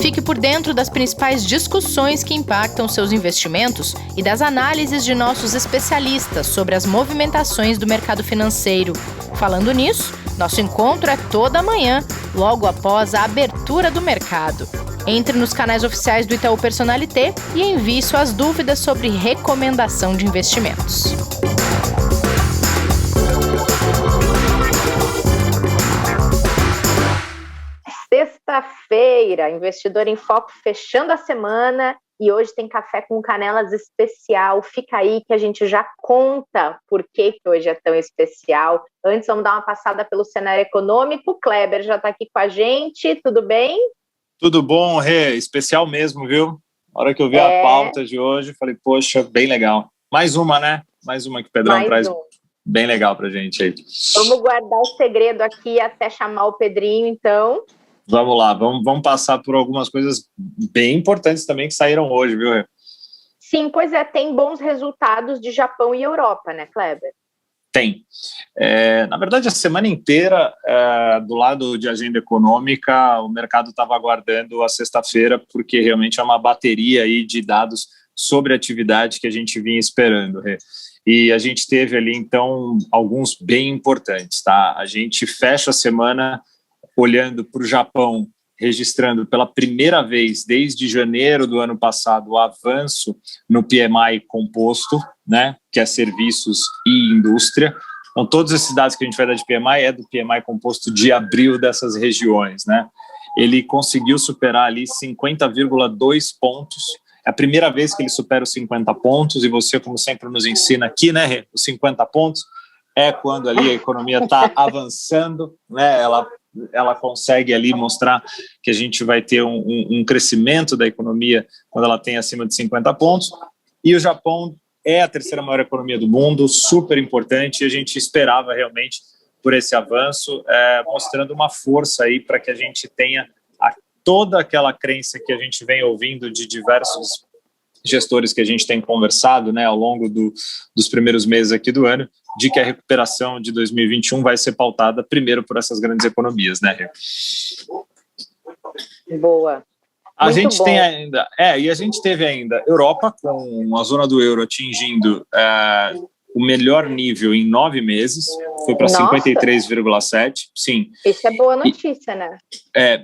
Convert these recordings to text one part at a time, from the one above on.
Fique por dentro das principais discussões que impactam seus investimentos e das análises de nossos especialistas sobre as movimentações do mercado financeiro. Falando nisso, nosso encontro é toda manhã, logo após a abertura do mercado. Entre nos canais oficiais do Itaú Personalité e envie suas dúvidas sobre recomendação de investimentos. Sexta-feira, Investidor em Foco fechando a semana e hoje tem café com canelas especial. Fica aí que a gente já conta por que hoje é tão especial. Antes, vamos dar uma passada pelo cenário econômico. O Kleber já está aqui com a gente, tudo bem? Tudo bom, Rê? Especial mesmo, viu? Na hora que eu vi a pauta de hoje, falei, poxa, bem legal. Mais uma, né? Mais uma que o Pedrão traz bem legal pra gente aí. Vamos guardar o segredo aqui até chamar o Pedrinho, então. Vamos lá, vamos passar por algumas coisas bem importantes também que saíram hoje, viu, Rê? Sim, pois é, tem bons resultados de Japão e Europa, né, Kleber? Tem. Na verdade, a semana inteira, do lado de agenda econômica, o mercado estava aguardando a sexta-feira, porque realmente é uma bateria aí de dados sobre a atividade que a gente vinha esperando, Rê. E a gente teve ali, então, alguns bem importantes, tá? A gente fecha a semana olhando para o Japão, registrando pela primeira vez desde janeiro do ano passado o avanço no PMI composto, né, que é serviços e indústria. Então, todos esses dados que a gente vai dar de PMI é do PMI composto de abril dessas regiões, né? Ele conseguiu superar ali 50,2 pontos. É a primeira vez que ele supera os 50 pontos, e você, como sempre nos ensina aqui, né, os 50 pontos é quando ali a economia está avançando, né, ela consegue ali mostrar que a gente vai ter um crescimento da economia quando ela tem acima de 50 pontos, e o Japão é a terceira maior economia do mundo, super importante, e a gente esperava realmente por esse avanço, mostrando uma força aí para que a gente tenha toda aquela crença que a gente vem ouvindo de diversos gestores que a gente tem conversado, né, ao longo dos primeiros meses aqui do ano, de que a recuperação de 2021 vai ser pautada primeiro por essas grandes economias, né, Rê? Boa. A gente tem ainda, e a gente teve ainda Europa com a zona do euro atingindo o melhor nível em 9 meses, foi para 53,7, sim. Isso é boa notícia, né?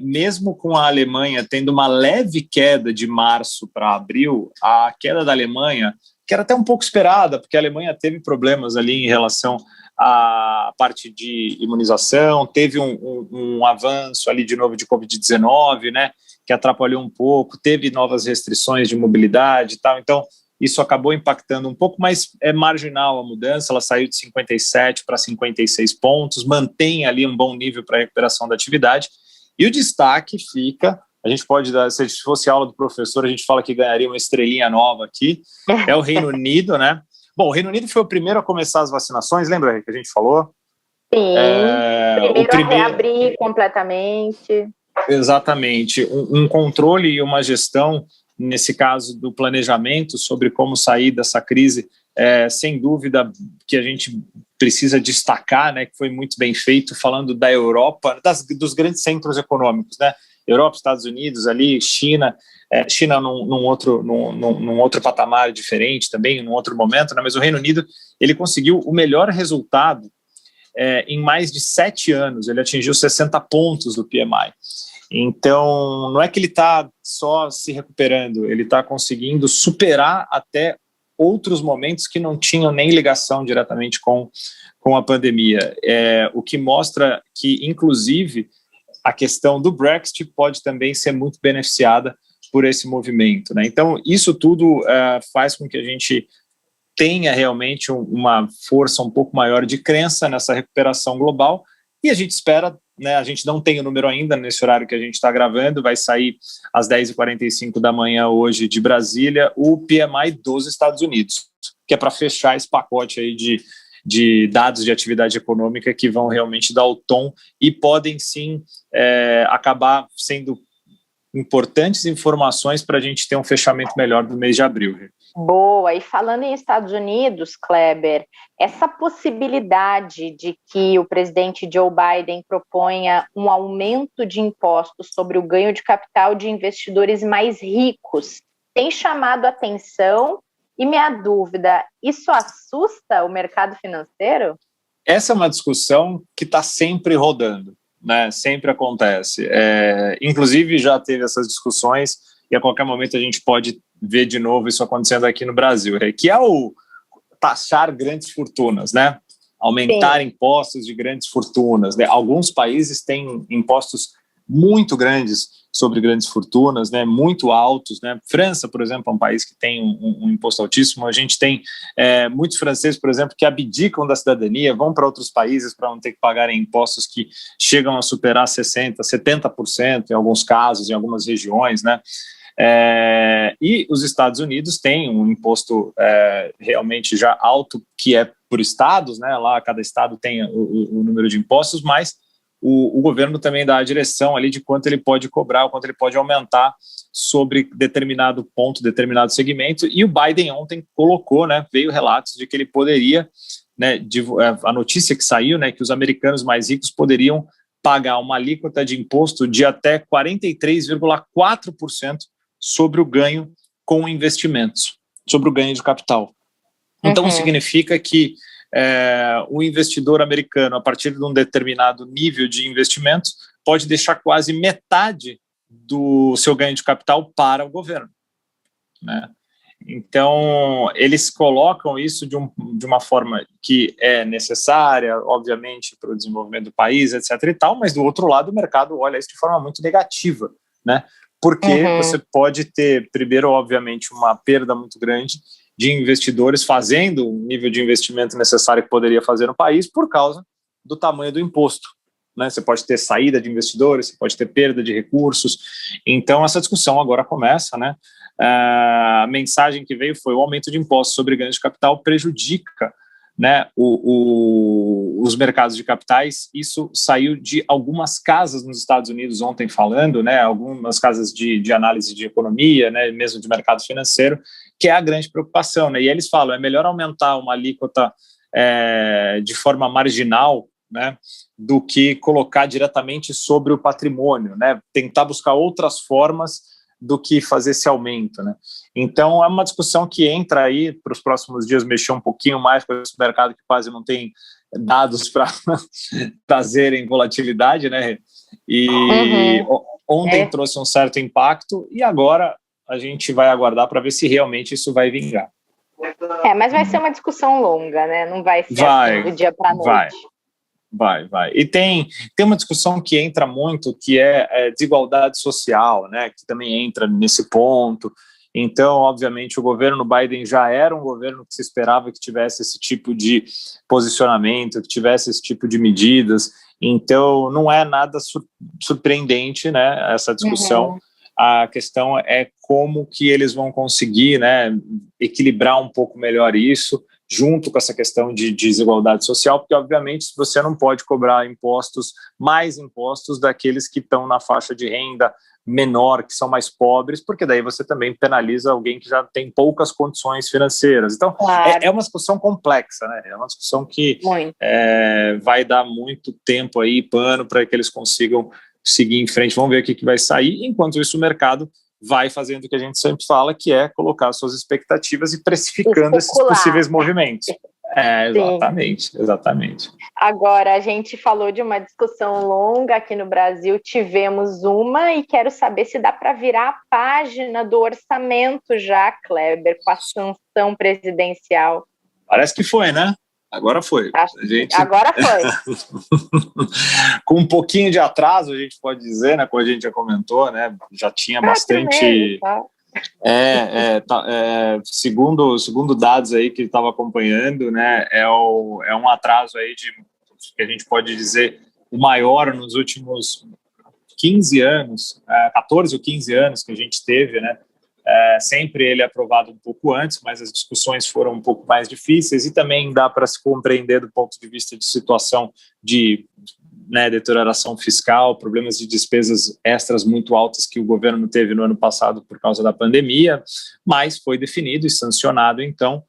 Mesmo com a Alemanha tendo uma leve queda de março para abril, a queda da Alemanha, que era até um pouco esperada, porque a Alemanha teve problemas ali em relação à parte de imunização, teve um avanço ali de novo de Covid-19, né, que atrapalhou um pouco, teve novas restrições de mobilidade e tal, então isso acabou impactando um pouco, mas é marginal a mudança, ela saiu de 57 para 56 pontos, mantém ali um bom nível para a recuperação da atividade, e o destaque fica, a gente pode dar, se fosse aula do professor, a gente fala que ganharia uma estrelinha nova aqui, é o Reino Unido, né? Bom, o Reino Unido foi o primeiro a começar as vacinações, lembra que a gente falou? Sim, primeiro a reabrir completamente. Exatamente, um controle e uma gestão, nesse caso do planejamento sobre como sair dessa crise, sem dúvida que a gente precisa destacar, né, que foi muito bem feito, falando da Europa, dos grandes centros econômicos, né, Europa, Estados Unidos, ali, China num outro patamar diferente também, num outro momento, né, mas o Reino Unido, ele conseguiu o melhor resultado em mais de 7 anos, ele atingiu 60 pontos do PMI. Então, não é que ele está só se recuperando, ele está conseguindo superar até outros momentos que não tinham nem ligação diretamente com a pandemia. O que mostra que, inclusive, a questão do Brexit pode também ser muito beneficiada por esse movimento, né? Então, isso tudo faz com que a gente tenha realmente uma força um pouco maior de crença nessa recuperação global, e a gente espera, né, a gente não tem o número ainda nesse horário que a gente está gravando, vai sair às 10h45 da manhã hoje de Brasília, o PMI dos Estados Unidos, que é para fechar esse pacote aí de dados de atividade econômica que vão realmente dar o tom e podem sim acabar sendo importantes informações para a gente ter um fechamento melhor do mês de abril. Boa, e falando em Estados Unidos, Kleber, essa possibilidade de que o presidente Joe Biden proponha um aumento de impostos sobre o ganho de capital de investidores mais ricos tem chamado a atenção, e minha dúvida, isso assusta o mercado financeiro? Essa é uma discussão que está sempre rodando, né? Sempre acontece. Inclusive já teve essas discussões e a qualquer momento a gente pode ver de novo isso acontecendo aqui no Brasil, que é o taxar grandes fortunas, né? Aumentar impostos de grandes fortunas, né? Alguns países têm impostos muito grandes sobre grandes fortunas, né? Muito altos, né? França, por exemplo, é um país que tem um imposto altíssimo. A gente tem muitos franceses, por exemplo, que abdicam da cidadania, vão para outros países para não ter que pagarem impostos que chegam a superar 60%, 70% em alguns casos, em algumas regiões, né? E os Estados Unidos têm um imposto realmente já alto, que é por estados, né? Lá cada estado tem o número de impostos, mas o governo também dá a direção ali de quanto ele pode cobrar, o quanto ele pode aumentar sobre determinado ponto, determinado segmento. E o Biden ontem colocou, né? Veio relatos de que ele poderia, né? A notícia que saiu, né? Que os americanos mais ricos poderiam pagar uma alíquota de imposto de até 43,4% sobre o ganho com investimentos, sobre o ganho de capital. Então, significa que o investidor americano, a partir de um determinado nível de investimentos, pode deixar quase metade do seu ganho de capital para o governo, né? Então, eles colocam isso de uma forma que é necessária, obviamente, para o desenvolvimento do país, etc. e tal, mas, do outro lado, o mercado olha isso de forma muito negativa, né? Porque você pode ter, primeiro, obviamente, uma perda muito grande de investidores fazendo o nível de investimento necessário que poderia fazer no país por causa do tamanho do imposto, né? Você pode ter saída de investidores, você pode ter perda de recursos. Então, essa discussão agora começa, né? A mensagem que veio foi: o aumento de impostos sobre ganhos de capital prejudica, né, os mercados de capitais. Isso saiu de algumas casas nos Estados Unidos ontem falando, né, algumas casas de análise de economia, né, mesmo de mercado financeiro, que é a grande preocupação, né? E eles falam: é melhor aumentar uma alíquota de forma marginal, né, do que colocar diretamente sobre o patrimônio, né? Tentar buscar outras formas do que fazer esse aumento, né? Então, é uma discussão que entra aí para os próximos dias, mexer um pouquinho mais com esse mercado que quase não tem dados para trazerem volatilidade, né? E ontem trouxe um certo impacto, e agora a gente vai aguardar para ver se realmente isso vai vingar. Mas vai ser uma discussão longa, né? Não vai ser assim, do dia para a noite. Vai. E tem uma discussão que entra muito, que é desigualdade social, né? Que também entra nesse ponto. Então, obviamente, o governo Biden já era um governo que se esperava que tivesse esse tipo de posicionamento, que tivesse esse tipo de medidas. Então, não é nada surpreendente, né, essa discussão. A questão é como que eles vão conseguir, né, equilibrar um pouco melhor isso, junto com essa questão de desigualdade social, porque, obviamente, você não pode cobrar mais impostos daqueles que estão na faixa de renda menor, que são mais pobres, porque daí você também penaliza alguém que já tem poucas condições financeiras. Então, é uma discussão complexa, né? É uma discussão que vai dar muito tempo aí, pano, para que eles consigam seguir em frente. Vamos ver o que vai sair. Enquanto isso, o mercado vai fazendo o que a gente sempre fala, que é colocar suas expectativas e precificando esses possíveis movimentos. Exatamente. Agora, a gente falou de uma discussão longa aqui no Brasil, tivemos uma, e quero saber se dá para virar a página do orçamento já, Kleber, com a sanção presidencial. Parece que foi, né? Agora foi. Agora foi. Com um pouquinho de atraso, a gente pode dizer, né? Como a gente já comentou, né? Já tinha bastante... Segundo dados aí que estava acompanhando, né? É um atraso aí que a gente pode dizer o maior nos últimos 15 anos, 14 ou 15 anos que a gente teve, né? Sempre ele é aprovado um pouco antes, mas as discussões foram um pouco mais difíceis, e também dá para se compreender do ponto de vista de situação de né, deterioração fiscal, problemas de despesas extras muito altas que o governo teve no ano passado por causa da pandemia, mas foi definido e sancionado, então,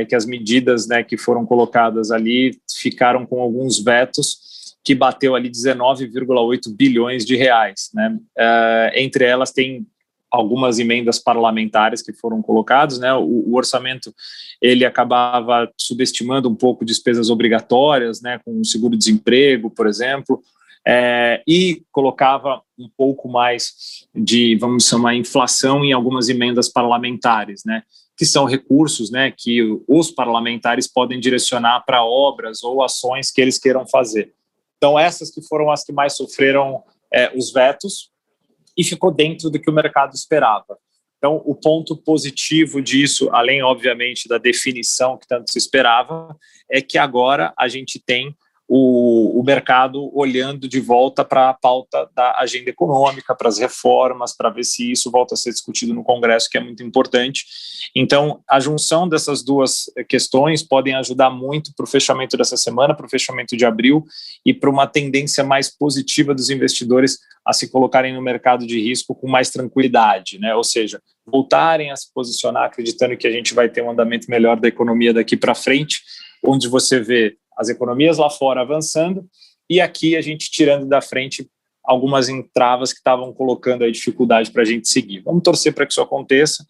que as medidas, né, que foram colocadas ali ficaram com alguns vetos, que bateu ali 19,8 bilhões de reais, né? Entre elas tem algumas emendas parlamentares que foram colocadas, né? O orçamento, ele acabava subestimando um pouco despesas obrigatórias, né? Com o seguro-desemprego, por exemplo, e colocava um pouco mais de, vamos chamar, inflação em algumas emendas parlamentares, né? Que são recursos, né? Que os parlamentares podem direcionar para obras ou ações que eles queiram fazer. Então, essas que foram as que mais sofreram os vetos, e ficou dentro do que o mercado esperava. Então, o ponto positivo disso, além, obviamente, da definição que tanto se esperava, é que agora a gente tem o mercado olhando de volta para a pauta da agenda econômica, para as reformas, para ver se isso volta a ser discutido no Congresso, que é muito importante. Então, a junção dessas duas questões podem ajudar muito para o fechamento dessa semana, para o fechamento de abril, e para uma tendência mais positiva dos investidores a se colocarem no mercado de risco com mais tranquilidade, né? Ou seja, voltarem a se posicionar acreditando que a gente vai ter um andamento melhor da economia daqui para frente, onde você vê as economias lá fora avançando e aqui a gente tirando da frente algumas entraves que estavam colocando aí dificuldade para a gente seguir. Vamos torcer para que isso aconteça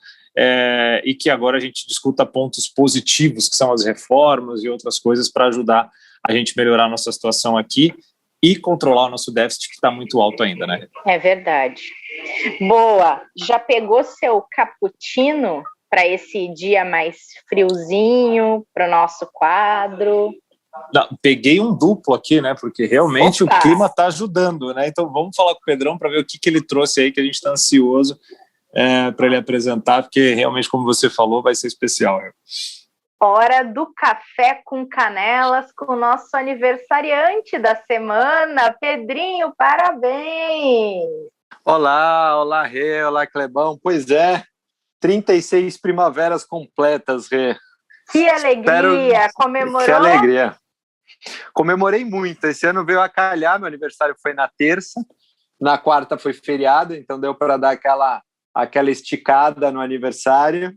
e que agora a gente discuta pontos positivos, que são as reformas e outras coisas para ajudar a gente melhorar a nossa situação aqui e controlar o nosso déficit, que está muito alto ainda, né? É verdade. Boa! Já pegou seu cappuccino para esse dia mais friozinho, para o nosso quadro? Não, peguei um duplo aqui, né? Porque realmente o clima está ajudando, né? Então vamos falar com o Pedrão para ver o que ele trouxe aí, que a gente está ansioso para ele apresentar, porque realmente, como você falou, vai ser especial. Hora do café com canelas com o nosso aniversariante da semana, Pedrinho, parabéns! Olá, Rê, olá, Clebão. Pois é, 36 primaveras completas, Rê. Que alegria! Comemorou? Que alegria! Comemorei muito. Esse ano veio a calhar, meu aniversário foi na terça, na quarta foi feriado, então deu para dar aquela esticada no aniversário.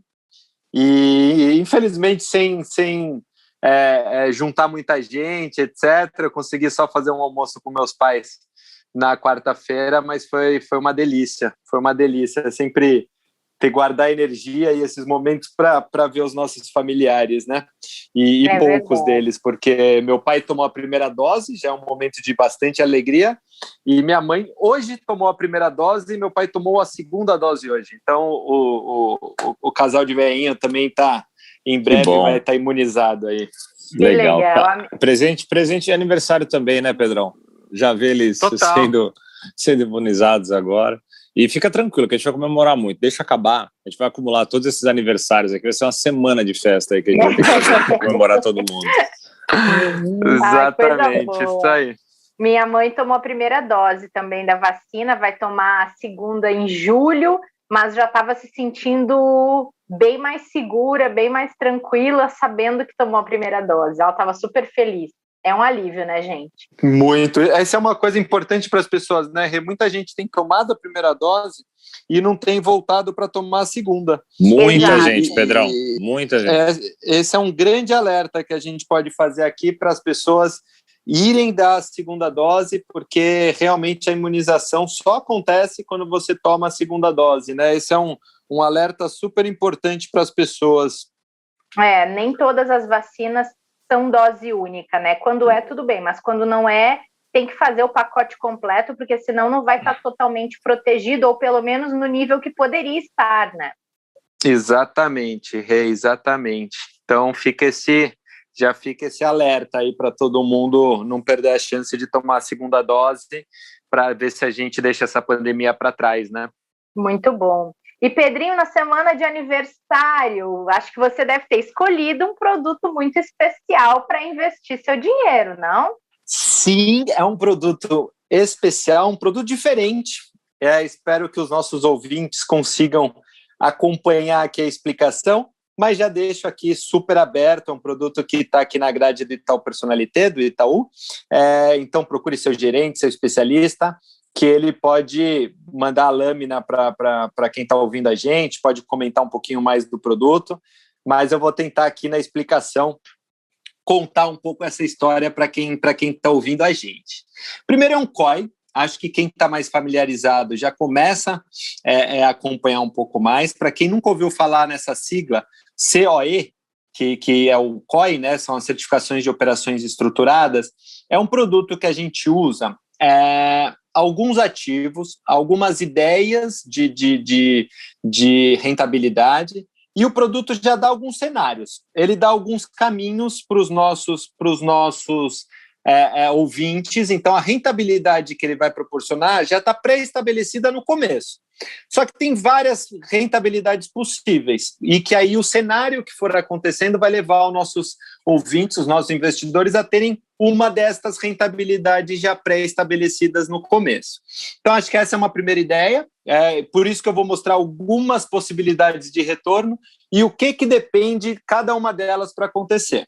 E infelizmente sem juntar muita gente, etc. Eu consegui só fazer um almoço com meus pais na quarta-feira, mas foi uma delícia. Foi uma delícia sempre guardar energia e esses momentos para ver os nossos familiares, né? E poucos deles, porque meu pai tomou a primeira dose, já é um momento de bastante alegria, e minha mãe hoje tomou a primeira dose e meu pai tomou a segunda dose hoje. Então o casal de velhinho também está em breve vai estar imunizado aí. Legal. Tá. Presente de aniversário também, né, Pedrão? Já vê eles sendo imunizados agora. E fica tranquilo, que a gente vai comemorar muito. Deixa acabar, a gente vai acumular todos esses aniversários aqui. Vai ser uma semana de festa aí que a gente vai ter que fazer para comemorar todo mundo. Exatamente, isso aí. Minha mãe tomou a primeira dose também da vacina, vai tomar a segunda em julho, mas já estava se sentindo bem mais segura, bem mais tranquila, sabendo que tomou a primeira dose. Ela estava super feliz. É um alívio, né, gente? Muito. Essa é uma coisa importante para as pessoas, né? Muita gente tem tomado a primeira dose e não tem voltado para tomar a segunda. Muita gente, Pedrão. Muita gente. Esse é um grande alerta que a gente pode fazer aqui para as pessoas irem dar a segunda dose, porque realmente a imunização só acontece quando você toma a segunda dose, né? Esse é um alerta super importante para as pessoas. Nem todas as vacinas são dose única, né? Quando tudo bem, mas quando não tem que fazer o pacote completo, porque senão não vai estar totalmente protegido, ou pelo menos no nível que poderia estar, né? Exatamente, Rê, exatamente. Então já fica esse alerta aí para todo mundo não perder a chance de tomar a segunda dose, para ver se a gente deixa essa pandemia para trás, né? Muito bom. E Pedrinho, na semana de aniversário, acho que você deve ter escolhido um produto muito especial para investir seu dinheiro, não? Sim, é um produto especial, um produto diferente. Espero que os nossos ouvintes consigam acompanhar aqui a explicação. mas já deixo aqui super aberto, é um produto que está aqui na grade do Itaú Personalité, do Itaú, então procure seu gerente, seu especialista, que ele pode mandar a lâmina para quem está ouvindo a gente, pode comentar um pouquinho mais do produto, mas eu vou tentar aqui na explicação contar um pouco essa história para quem está ouvindo a gente. Primeiro é um COI, acho que quem está mais familiarizado já começa a acompanhar um pouco mais. Para quem nunca ouviu falar nessa sigla, COE, que é o COI, né, são as certificações de operações estruturadas, é um produto que a gente usa alguns ativos, algumas ideias de rentabilidade, e o produto já dá alguns cenários. Ele dá alguns caminhos para os nossos ouvintes, então a rentabilidade que ele vai proporcionar já está pré-estabelecida no começo. Só que tem várias rentabilidades possíveis e que aí o cenário que for acontecendo vai levar os nossos ouvintes, os nossos investidores a terem uma destas rentabilidades já pré-estabelecidas no começo. Então acho que essa é uma primeira ideia, por isso que eu vou mostrar algumas possibilidades de retorno e o que depende cada uma delas para acontecer.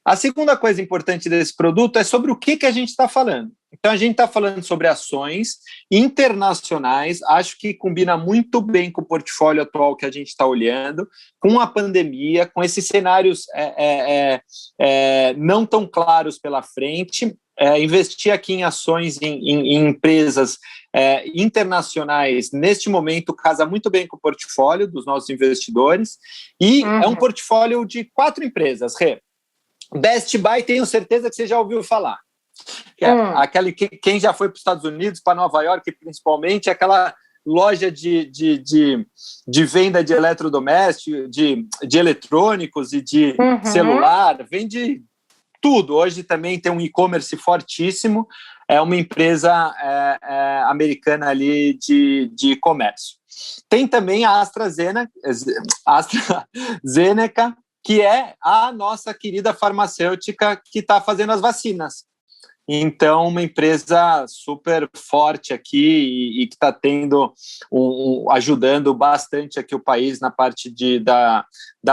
A segunda coisa importante desse produto é sobre o que a gente está falando. Então, a gente está falando sobre ações internacionais, acho que combina muito bem com o portfólio atual que a gente está olhando, com a pandemia, com esses cenários não tão claros pela frente. Investir aqui em ações em empresas internacionais, neste momento, casa muito bem com o portfólio dos nossos investidores, e é um portfólio de 4 empresas, Rê. Best Buy, tenho certeza que você já ouviu falar. Quem já foi para os Estados Unidos, para Nova York, principalmente, aquela loja de venda de eletrodomésticos, de eletrônicos e de celular, vende tudo. Hoje também tem um e-commerce fortíssimo, é uma empresa americana ali de comércio. Tem também a AstraZeneca, que é a nossa querida farmacêutica que está fazendo as vacinas. Então, uma empresa super forte aqui e que está ajudando bastante aqui o país na parte da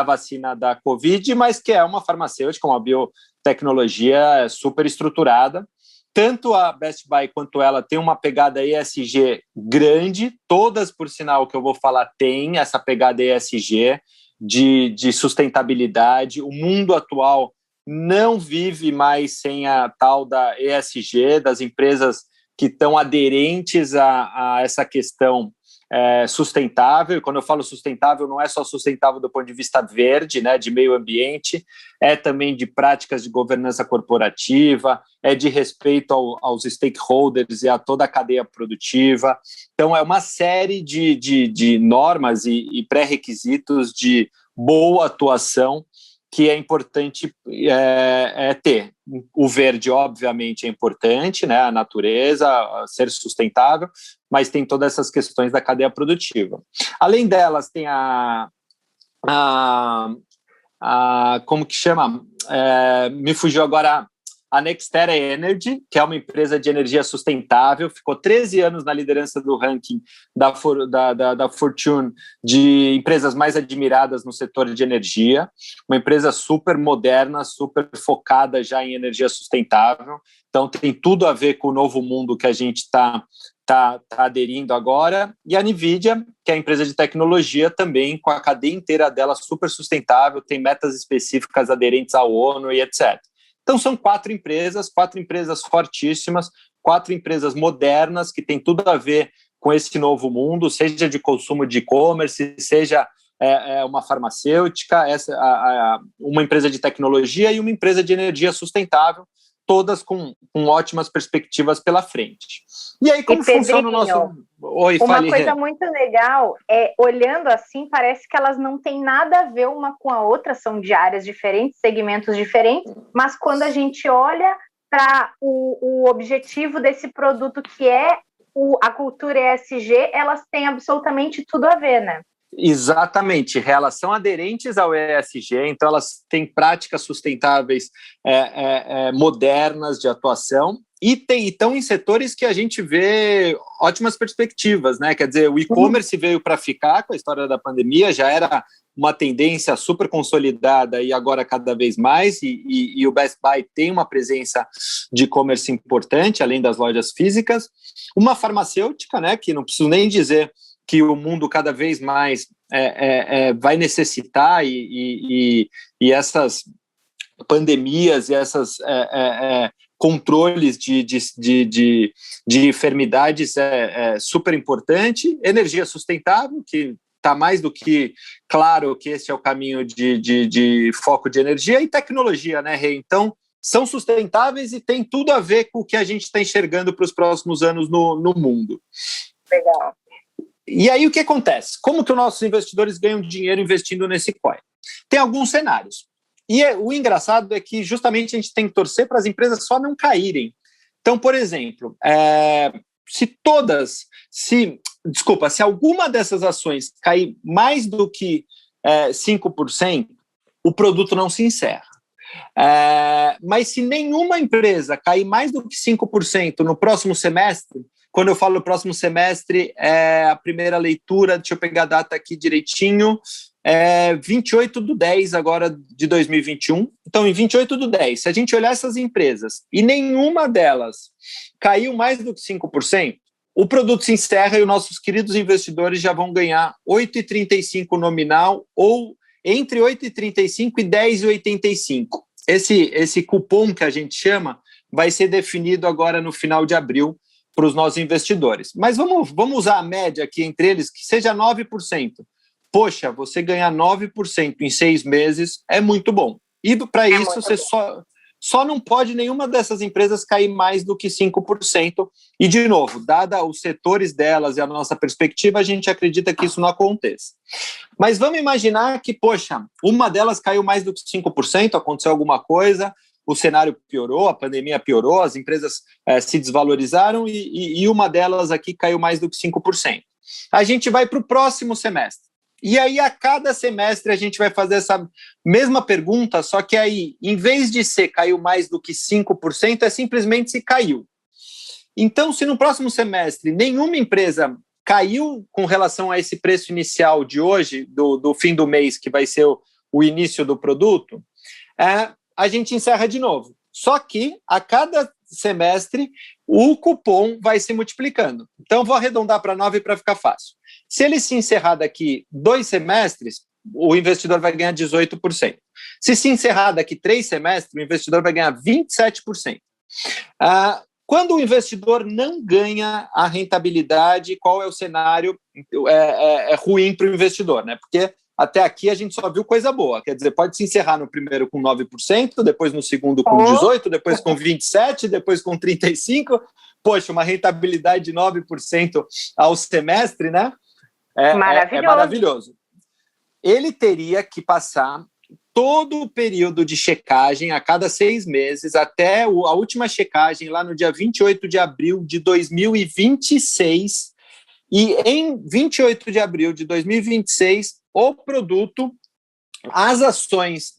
vacina da Covid, mas que é uma farmacêutica, uma biotecnologia super estruturada. Tanto a Best Buy quanto ela tem uma pegada ESG grande, todas, por sinal, que eu vou falar, tem essa pegada ESG, de sustentabilidade. O mundo atual não vive mais sem a tal da ESG, das empresas que estão aderentes a essa questão sustentável. E quando eu falo sustentável, não é só sustentável do ponto de vista verde, né, de meio ambiente, é também de práticas de governança corporativa, é de respeito aos stakeholders e a toda a cadeia produtiva. Então, é uma série de normas e pré-requisitos de boa atuação que é importante ter. O verde, obviamente, é importante, né? A natureza, ser sustentável, mas tem todas essas questões da cadeia produtiva. Além delas, tem como que chama? Me fugiu agora, a NextEra Energy, que é uma empresa de energia sustentável, ficou 13 anos na liderança do ranking da Fortune de empresas mais admiradas no setor de energia, uma empresa super moderna, super focada já em energia sustentável, então tem tudo a ver com o novo mundo que a gente está aderindo agora, e a NVIDIA, que é a empresa de tecnologia também, com a cadeia inteira dela super sustentável, tem metas específicas aderentes à ONU e etc. Então, são 4 empresas fortíssimas, 4 empresas modernas que têm tudo a ver com esse novo mundo, seja de consumo de e-commerce, seja uma farmacêutica, uma empresa de tecnologia e uma empresa de energia sustentável, todas com ótimas perspectivas pela frente. E aí, como funciona o nosso... Uma coisa muito legal olhando assim, parece que elas não têm nada a ver uma com a outra, são de áreas diferentes, segmentos diferentes, mas quando a gente olha para o objetivo desse produto, que é a cultura ESG, elas têm absolutamente tudo a ver, né? Exatamente, elas são aderentes ao ESG, então elas têm práticas sustentáveis modernas de atuação, e estão em setores que a gente vê ótimas perspectivas, né? Quer dizer, o e-commerce veio para ficar com a história da pandemia, já era uma tendência super consolidada e agora cada vez mais, e o Best Buy tem uma presença de e-commerce importante, além das lojas físicas. Uma farmacêutica, né, que não preciso nem dizer que o mundo cada vez mais vai necessitar, e essas pandemias e essas controles de enfermidades é super importante. Energia sustentável, que está mais do que claro que esse é o caminho de foco de energia, e tecnologia, né, Rê? Então, são sustentáveis e tem tudo a ver com o que a gente está enxergando para os próximos anos no mundo. Legal. E aí, o que acontece? Como que os nossos investidores ganham dinheiro investindo nesse COI? Tem alguns cenários. E o engraçado é que justamente a gente tem que torcer para as empresas só não caírem. Então, por exemplo, se alguma dessas ações cair mais do que 5%, o produto não se encerra. Mas se nenhuma empresa cair mais do que 5% no próximo semestre, quando eu falo próximo semestre, a primeira leitura, deixa eu pegar a data aqui direitinho, 28/10 agora de 2021. Então, em 28/10, se a gente olhar essas empresas e nenhuma delas caiu mais do que 5%, o produto se encerra e os nossos queridos investidores já vão ganhar 8,35 nominal, ou entre 8,35 e 10,85. Esse cupom que a gente chama vai ser definido agora no final de abril para os nossos investidores. Mas vamos usar a média aqui entre eles, que seja 9%. Poxa, você ganhar 9% em 6 meses é muito bom. E para isso você só não pode nenhuma dessas empresas cair mais do que 5%. E, de novo, dada os setores delas e a nossa perspectiva, a gente acredita que isso não aconteça. Mas vamos imaginar que, poxa, uma delas caiu mais do que 5%, aconteceu alguma coisa, o cenário piorou, a pandemia piorou, as empresas se desvalorizaram e uma delas aqui caiu mais do que 5%. A gente vai para o próximo semestre. E aí, a cada semestre, a gente vai fazer essa mesma pergunta, só que aí, em vez de ser caiu mais do que 5%, é simplesmente se caiu. Então, se no próximo semestre nenhuma empresa caiu com relação a esse preço inicial de hoje, do fim do mês, que vai ser o início do produto, a gente encerra de novo. Só que, a cada semestre, o cupom vai se multiplicando. Então, vou arredondar para 9 para ficar fácil. Se ele se encerrar daqui 2 semestres, o investidor vai ganhar 18%. Se encerrar daqui 3 semestres, o investidor vai ganhar 27%. Quando o investidor não ganha a rentabilidade, qual é o cenário ruim para o investidor, né? Porque até aqui a gente só viu coisa boa. Quer dizer, pode se encerrar no primeiro com 9%, depois no segundo com 18%, depois com 27%, depois com 35%. Poxa, uma rentabilidade de 9% ao semestre, né? É maravilhoso. Ele teria que passar todo o período de checagem a cada 6 meses, até a última checagem lá no dia 28 de abril de 2026. E em 28 de abril de 2026, o produto, as ações,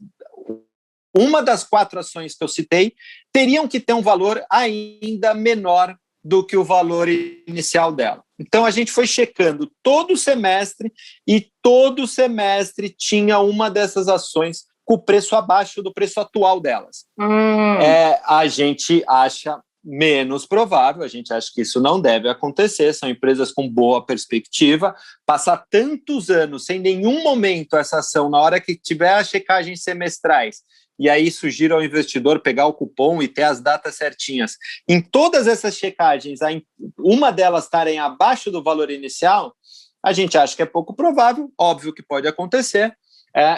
uma das 4 ações que eu citei, teriam que ter um valor ainda menor do que o valor inicial dela. Então, a gente foi checando todo semestre e todo semestre tinha uma dessas ações com o preço abaixo do preço atual delas. A gente acha menos provável, a gente acha que isso não deve acontecer, são empresas com boa perspectiva. Passar tantos anos sem nenhum momento essa ação, na hora que tiver as checagens semestrais, e aí sugiro ao investidor pegar o cupom e ter as datas certinhas. Em todas essas checagens, uma delas estarem abaixo do valor inicial, a gente acha que é pouco provável, óbvio que pode acontecer,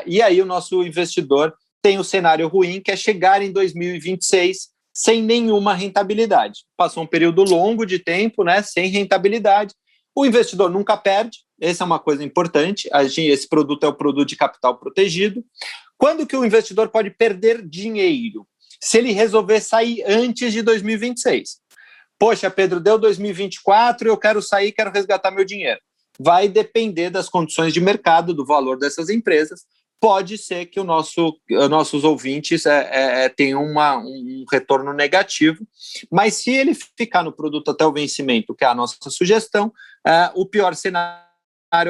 e aí o nosso investidor tem o cenário ruim, que é chegar em 2026 sem nenhuma rentabilidade. Passou um período longo de tempo, né, sem rentabilidade. O investidor nunca perde, essa é uma coisa importante, esse produto é o produto de capital protegido. Quando que o investidor pode perder dinheiro? Se ele resolver sair antes de 2026. Poxa, Pedro, deu 2024, eu quero sair, quero resgatar meu dinheiro. Vai depender das condições de mercado, do valor dessas empresas. pode ser que nossos ouvintes tenham um retorno negativo, mas se ele ficar no produto até o vencimento, que é a nossa sugestão, o pior cenário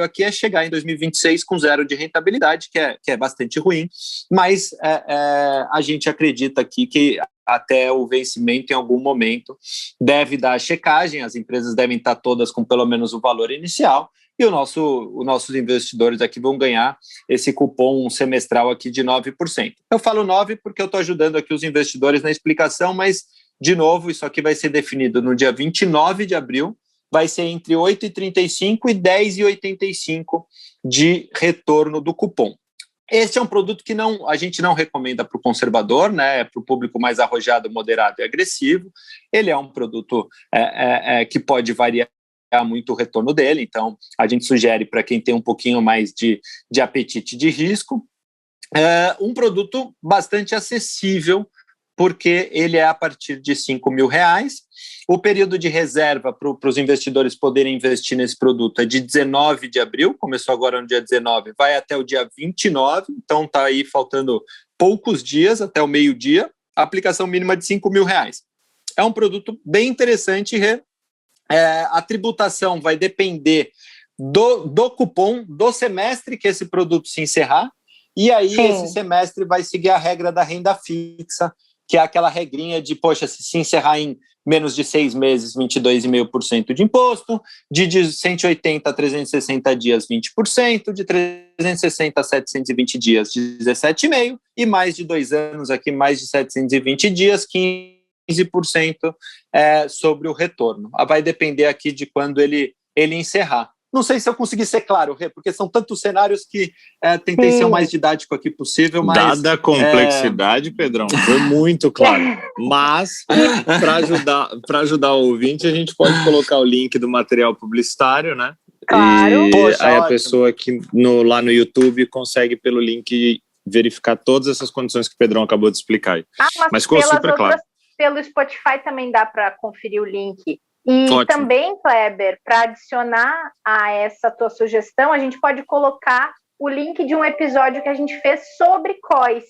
aqui é chegar em 2026 com 0 de rentabilidade, que é bastante ruim, mas a gente acredita aqui que até o vencimento, em algum momento, deve dar a checagem, as empresas devem estar todas com pelo menos o valor inicial, e os nossos investidores aqui vão ganhar esse cupom semestral aqui de 9%. Eu falo 9% porque eu estou ajudando aqui os investidores na explicação, mas, de novo, isso aqui vai ser definido no dia 29 de abril, vai ser entre 8,35 e 10,85 de retorno do cupom. Este é um produto que a gente não recomenda para o conservador, né? Para o público mais arrojado, moderado e agressivo. Ele é um produto que pode variar muito o retorno dele, então a gente sugere para quem tem um pouquinho mais de apetite de risco, um produto bastante acessível, porque ele é a partir de R$5.000. O período de reserva para os investidores poderem investir nesse produto é de 19 de abril, começou agora no dia 19, vai até o dia 29, então está aí faltando poucos dias, até o meio-dia, a aplicação mínima de R$5.000. É um produto bem interessante, a tributação vai depender do cupom, do semestre que esse produto se encerrar, e aí esse semestre vai seguir a regra da renda fixa, que é aquela regrinha de, poxa, se encerrar em menos de 6 meses, 22,5% de imposto, de 180 a 360 dias, 20%, de 360 a 720 dias, 17,5%, e mais de 2 anos aqui, mais de 720 dias, 15% sobre o retorno. Vai depender aqui de quando ele encerrar. Não sei se eu consegui ser claro, porque são tantos cenários que tentei ser o mais didático aqui possível, mas... Dada a complexidade, Pedrão, foi muito claro. Mas, para ajudar o ouvinte, a gente pode colocar o link do material publicitário, né? Claro. E Poxa, aí ótimo. a pessoa aqui lá no YouTube consegue, pelo link, verificar todas essas condições que o Pedrão acabou de explicar. Mas ficou super claro. Pelo Spotify também dá para conferir o link. E Ótimo. também, Kleber, para adicionar a essa tua sugestão, a gente pode colocar o link de um episódio que a gente fez sobre COIs.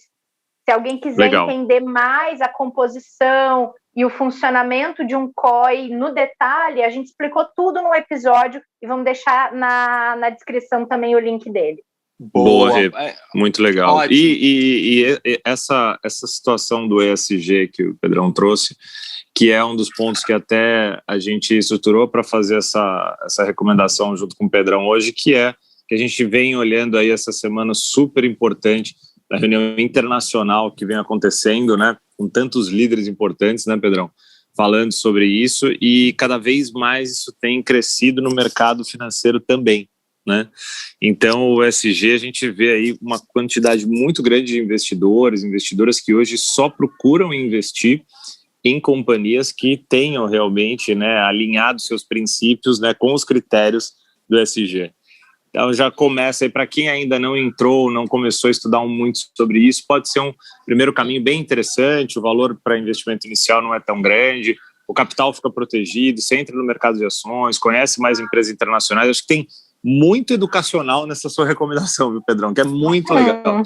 Se alguém quiser entender mais a composição e o funcionamento de um COI no detalhe, a gente explicou tudo no episódio e vamos deixar na descrição também o link dele. Boa, Rê. Muito legal. Ótimo. E essa situação do ESG que o Pedrão trouxe, que é um dos pontos que até a gente estruturou para fazer essa recomendação junto com o Pedrão hoje, que a gente vem olhando aí essa semana super importante da reunião internacional que vem acontecendo, né, com tantos líderes importantes, né, Pedrão, falando sobre isso, e cada vez mais isso tem crescido no mercado financeiro também, né? Então o ESG, a gente vê aí uma quantidade muito grande de investidoras que hoje só procuram investir em companhias que tenham realmente, né, alinhado seus princípios, né, com os critérios do ESG. Então já começa aí, para quem ainda não entrou, não começou a estudar muito sobre isso, pode ser um primeiro caminho bem interessante, o valor para investimento inicial não é tão grande, o capital fica protegido, você entra no mercado de ações, conhece mais empresas internacionais, acho que tem muito educacional nessa sua recomendação, viu, Pedrão, que é muito legal,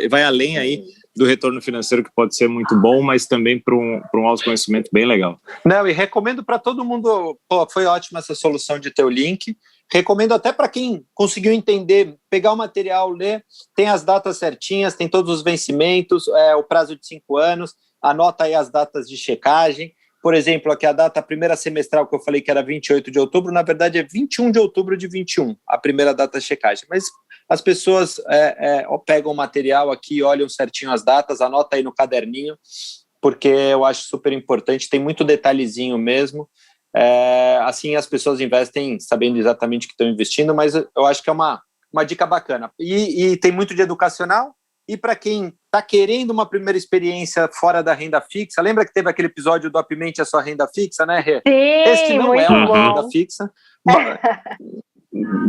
vai além aí do retorno financeiro, que pode ser muito bom, mas também para um autoconhecimento bem legal. Não, e recomendo para todo mundo, foi ótima essa solução de ter o link, recomendo até para quem conseguiu entender, pegar o material, ler, tem as datas certinhas, tem todos os vencimentos, o prazo de 5 anos, anota aí as datas de checagem. Por exemplo, aqui a primeira semestral que eu falei que era 28 de outubro, na verdade é 21 de outubro de 21, a primeira data de checagem. Mas as pessoas pegam o material aqui, olham certinho as datas, anota aí no caderninho, porque eu acho super importante, tem muito detalhezinho mesmo. Assim as pessoas investem sabendo exatamente o que estão investindo, mas eu acho que é uma dica bacana. E tem muito de educacional. E para quem está querendo uma primeira experiência fora da renda fixa, lembra que teve aquele episódio do Apimente a Sua Renda Fixa, né, Rê? Sim, este não é uma bom. renda fixa,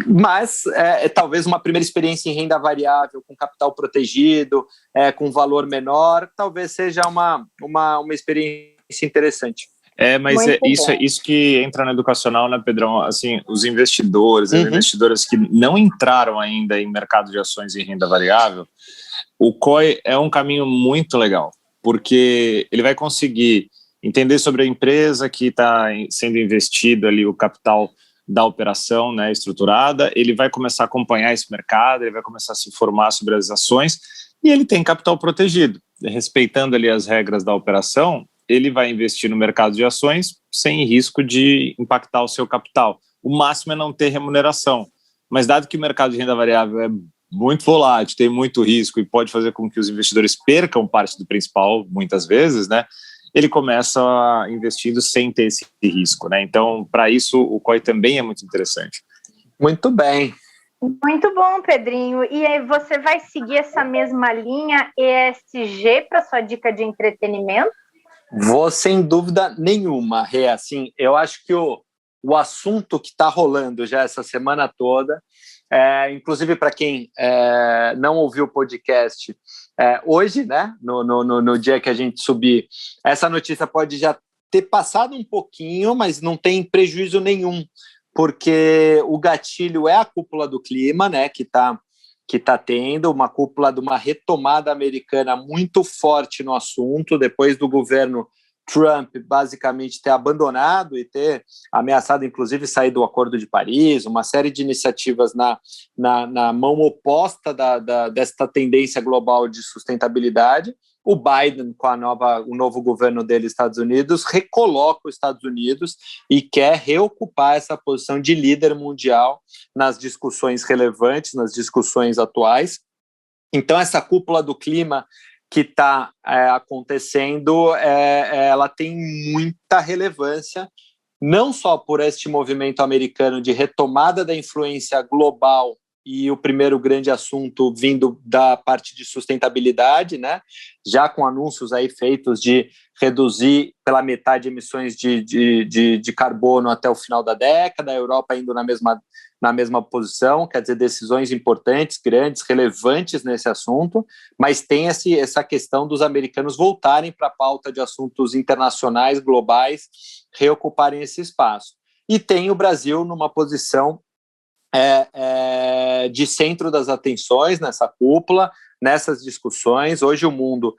mas talvez uma primeira experiência em renda variável, com capital protegido, com valor menor, talvez seja uma experiência interessante. Mas isso que entra no educacional, né, Pedrão? Assim, os investidores, as investidoras que não entraram ainda em mercado de ações e renda variável, o COI é um caminho muito legal, porque ele vai conseguir entender sobre a empresa que está sendo investido ali, o capital da operação, né, estruturada, ele vai começar a acompanhar esse mercado, ele vai começar a se informar sobre as ações, e ele tem capital protegido, respeitando ali as regras da operação. Ele vai investir no mercado de ações sem risco de impactar o seu capital. O máximo é não ter remuneração. Mas dado que o mercado de renda variável é muito volátil, tem muito risco e pode fazer com que os investidores percam parte do principal, muitas vezes, né? Ele começa investindo sem ter esse risco, né? Então, para isso, o COI também é muito interessante. Muito bem. Muito bom, Pedrinho. E aí você vai seguir essa mesma linha ESG para sua dica de entretenimento? Vou, sem dúvida nenhuma, Rê. Assim, eu acho que o assunto que está rolando já essa semana toda, inclusive para quem não ouviu o podcast hoje, né, no dia que a gente subir, essa notícia pode já ter passado um pouquinho, mas não tem prejuízo nenhum, porque o gatilho é a cúpula do clima, né, que está tendo uma cúpula de uma retomada americana muito forte no assunto, depois do governo Trump basicamente ter abandonado e ter ameaçado, inclusive, sair do Acordo de Paris, uma série de iniciativas na mão oposta desta tendência global de sustentabilidade. O Biden, com o novo governo dele, Estados Unidos, recoloca os Estados Unidos e quer reocupar essa posição de líder mundial nas discussões relevantes, nas discussões atuais. Então, essa cúpula do clima que está acontecendo, ela tem muita relevância, não só por este movimento americano de retomada da influência global e o primeiro grande assunto vindo da parte de sustentabilidade, né? Já com anúncios aí feitos de reduzir pela metade emissões de carbono até o final da década, a Europa indo na mesma posição, quer dizer, decisões importantes, grandes, relevantes nesse assunto, mas tem essa questão dos americanos voltarem para a pauta de assuntos internacionais, globais, reocuparem esse espaço. E tem o Brasil numa posição de centro das atenções nessa cúpula, nessas discussões. Hoje o mundo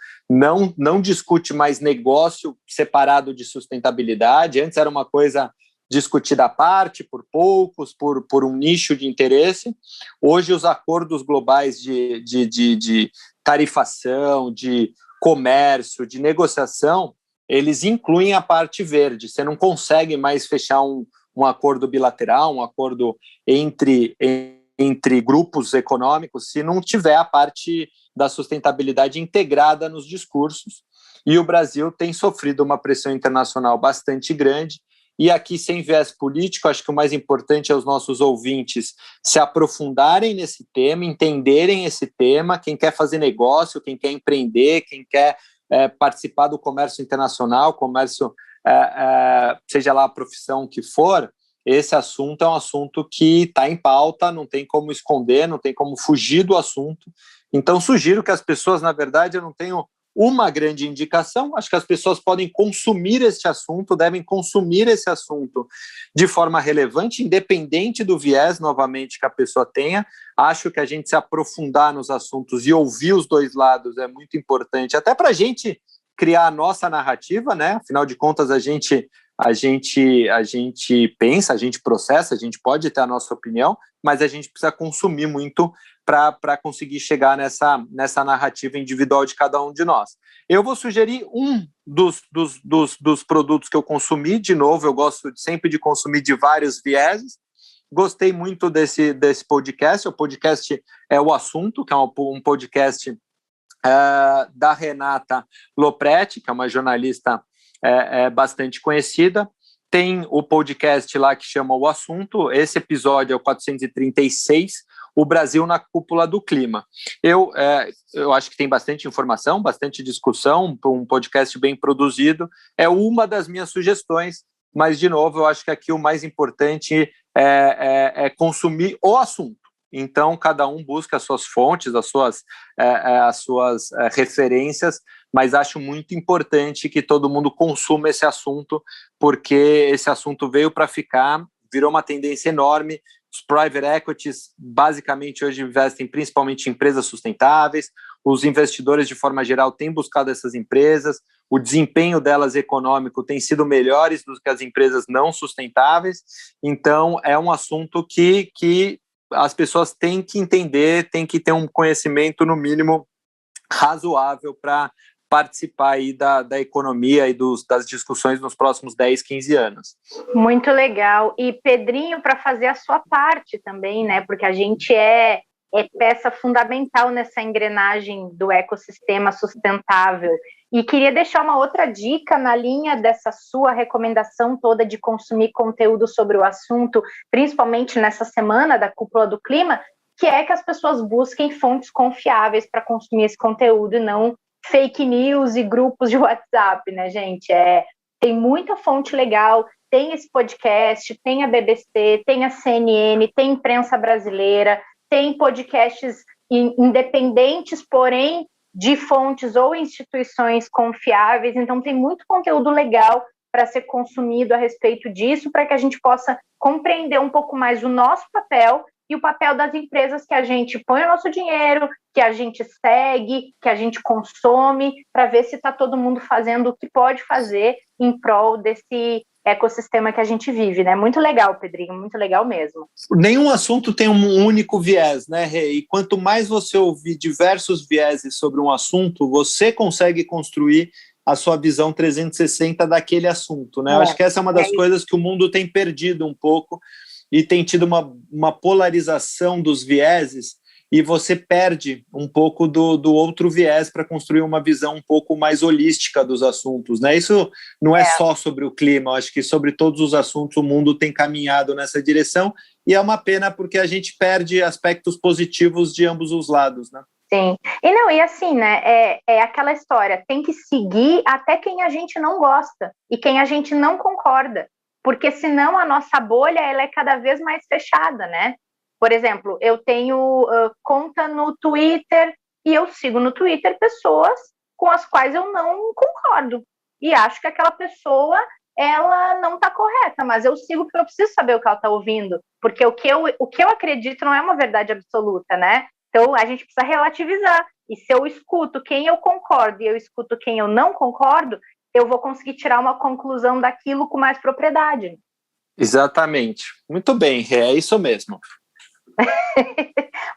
não discute mais negócio separado de sustentabilidade. Antes era uma coisa discutida à parte, por poucos, por um nicho de interesse. Hoje os acordos globais de tarifação, de comércio, de negociação, eles incluem a parte verde. Você não consegue mais fechar um acordo bilateral, um acordo entre grupos econômicos, se não tiver a parte da sustentabilidade integrada nos discursos. E o Brasil tem sofrido uma pressão internacional bastante grande. E aqui, sem viés político, acho que o mais importante é os nossos ouvintes se aprofundarem nesse tema, entenderem esse tema, quem quer fazer negócio, quem quer empreender, quem quer participar do comércio internacional, comércio, seja lá a profissão que for, esse assunto é um assunto que está em pauta, não tem como esconder, não tem como fugir do assunto. Então, sugiro que as pessoas, na verdade, eu não tenho uma grande indicação, acho que as pessoas podem consumir este assunto, devem consumir esse assunto de forma relevante, independente do viés, novamente, que a pessoa tenha. Acho que a gente se aprofundar nos assuntos e ouvir os dois lados é muito importante, até para a gente criar a nossa narrativa, né? Afinal de contas, a gente pensa, a gente processa, a gente pode ter a nossa opinião, mas a gente precisa consumir muito para conseguir chegar nessa narrativa individual de cada um de nós. Eu vou sugerir um dos produtos que eu consumi. De novo, eu gosto sempre de consumir de vários vieses. Gostei muito desse podcast. O podcast é O Assunto, que é um podcast da Renata Lopretti, que é uma jornalista bastante conhecida. Tem o podcast lá que chama O Assunto. Esse episódio é o 436, o Brasil na cúpula do clima. Eu acho que tem bastante informação, bastante discussão, um podcast bem produzido. É uma das minhas sugestões, mas, de novo, eu acho que aqui o mais importante é consumir o assunto. Então, cada um busca as suas fontes, as suas referências, mas acho muito importante que todo mundo consuma esse assunto, porque esse assunto veio para ficar, virou uma tendência enorme. Os private equities, basicamente, hoje investem principalmente em empresas sustentáveis. Os investidores, de forma geral, têm buscado essas empresas. O desempenho delas econômico tem sido melhores do que as empresas não sustentáveis. Então, é um assunto que as pessoas têm que entender, têm que ter um conhecimento, no mínimo, razoável para participar aí da economia e das discussões nos próximos 10, 15 anos. Muito legal. E Pedrinho, para fazer a sua parte também, né? Porque a gente é peça fundamental nessa engrenagem do ecossistema sustentável. E queria deixar uma outra dica na linha dessa sua recomendação toda de consumir conteúdo sobre o assunto, principalmente nessa semana da Cúpula do Clima, que é que as pessoas busquem fontes confiáveis para consumir esse conteúdo e não fake news e grupos de WhatsApp, né, gente? Tem muita fonte legal, tem esse podcast, tem a BBC, tem a CNN, tem imprensa brasileira, tem podcasts independentes, porém de fontes ou instituições confiáveis, então tem muito conteúdo legal para ser consumido a respeito disso, para que a gente possa compreender um pouco mais o nosso papel e o papel das empresas que a gente põe o nosso dinheiro, que a gente segue, que a gente consome, para ver se está todo mundo fazendo o que pode fazer em prol desse ecossistema que a gente vive, né? Muito legal, Pedrinho, muito legal mesmo. Nenhum assunto tem um único viés, né, Rê? E quanto mais você ouvir diversos vieses sobre um assunto, você consegue construir a sua visão 360 daquele assunto, né? Eu acho que essa é uma das coisas que o mundo tem perdido um pouco e tem tido uma polarização dos vieses, e você perde um pouco do outro viés para construir uma visão um pouco mais holística dos assuntos, né? Isso não é só sobre o clima, eu acho que sobre todos os assuntos o mundo tem caminhado nessa direção, e é uma pena porque a gente perde aspectos positivos de ambos os lados, né? Sim. E assim, né, é aquela história, tem que seguir até quem a gente não gosta e quem a gente não concorda, porque senão a nossa bolha ela é cada vez mais fechada, né? Por exemplo, eu tenho conta no Twitter e eu sigo no Twitter pessoas com as quais eu não concordo e acho que aquela pessoa ela não está correta, mas eu sigo porque eu preciso saber o que ela está ouvindo, porque o que eu acredito não é uma verdade absoluta, né? Então a gente precisa relativizar, e se eu escuto quem eu concordo e eu escuto quem eu não concordo, eu vou conseguir tirar uma conclusão daquilo com mais propriedade. Exatamente. Muito bem, é isso mesmo.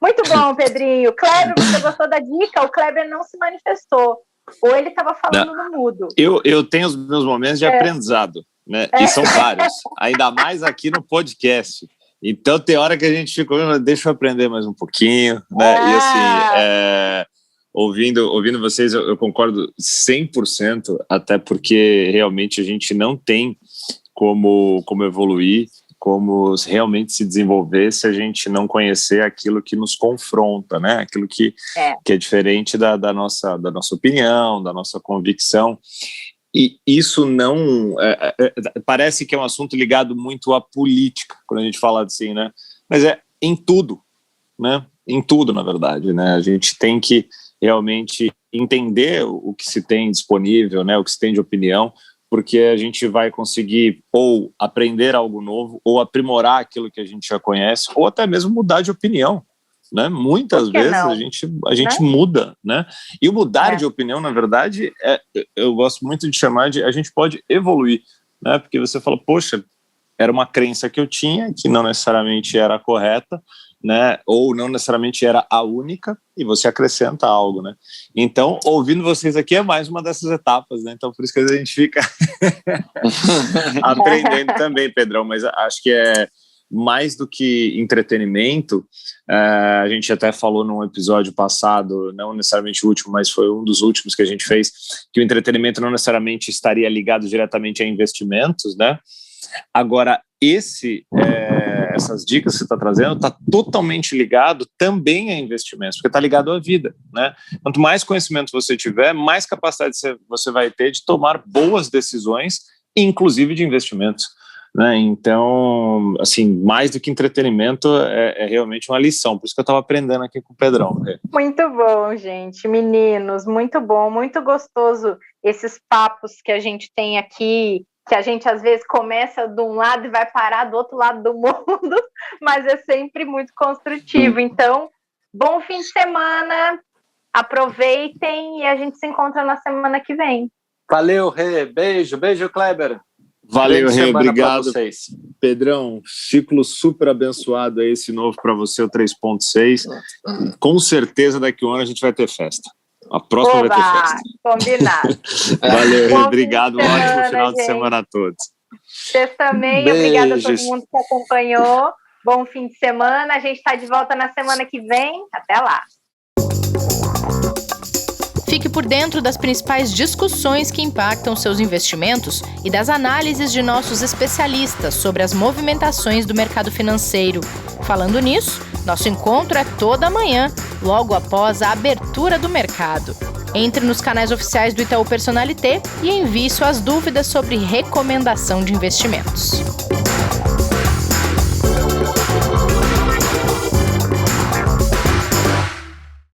Muito bom, Pedrinho. Kleber, você gostou da dica? O Kleber não se manifestou. Ou ele estava falando no mudo. Eu tenho os meus momentos de aprendizado, né? E são vários. Ainda mais aqui no podcast. Então tem hora que a gente fica, deixa eu aprender mais um pouquinho, né? E assim, ouvindo vocês, eu concordo 100%, até porque realmente a gente não tem como evoluir, como realmente se desenvolver se a gente não conhecer aquilo que nos confronta, né? Aquilo que é diferente da nossa opinião, da nossa convicção. E isso não... parece que é um assunto ligado muito à política, quando a gente fala assim, né? Mas é em tudo, né? Em tudo, na verdade, né? A gente tem que realmente entender o que se tem disponível, né? O que se tem de opinião, porque a gente vai conseguir ou aprender algo novo, ou aprimorar aquilo que a gente já conhece, ou até mesmo mudar de opinião, né? Muitas vezes a gente muda, né? E o mudar de opinião, na verdade, eu gosto muito de chamar de a gente pode evoluir, né? Porque você fala, poxa, era uma crença que eu tinha, que não necessariamente era correta, né? Ou não necessariamente era a única, e você acrescenta algo, né? Então, ouvindo vocês aqui é mais uma dessas etapas, né? Então, por isso que a gente fica aprendendo também, Pedrão, mas acho que é mais do que entretenimento. A gente até falou num episódio passado, não necessariamente o último, mas foi um dos últimos que a gente fez, que o entretenimento não necessariamente estaria ligado diretamente a investimentos, né? Agora, essas dicas que você está trazendo está totalmente ligado também a investimentos, porque está ligado à vida, né? Quanto mais conhecimento você tiver, mais capacidade você vai ter de tomar boas decisões, inclusive de investimentos. né? Então, assim, mais do que entretenimento, é realmente uma lição. Por isso que eu estava aprendendo aqui com o Pedrão. Né? Muito bom, gente. Meninos, muito bom, muito gostoso esses papos que a gente tem aqui, que a gente às vezes começa de um lado e vai parar do outro lado do mundo, mas é sempre muito construtivo. Então, bom fim de semana, aproveitem e a gente se encontra na semana que vem. Valeu, Rê. Beijo, Kleber. Valeu, Rê. Obrigado. Pedrão, ciclo super abençoado aí, esse novo para você, o 3.6. Com certeza daqui a um ano a gente vai ter festa. A próxima vai ter festa. Combinado. Valeu, Rê. Obrigado. Ótimo final de semana a todos. Vocês também. Beijos. Obrigada a todo mundo que acompanhou. Bom fim de semana. A gente está de volta na semana que vem. Até lá. Fique por dentro das principais discussões que impactam seus investimentos e das análises de nossos especialistas sobre as movimentações do mercado financeiro. Falando nisso, nosso encontro é toda manhã, logo após a abertura do mercado. Entre nos canais oficiais do Itaú Personalité e envie suas dúvidas sobre recomendação de investimentos.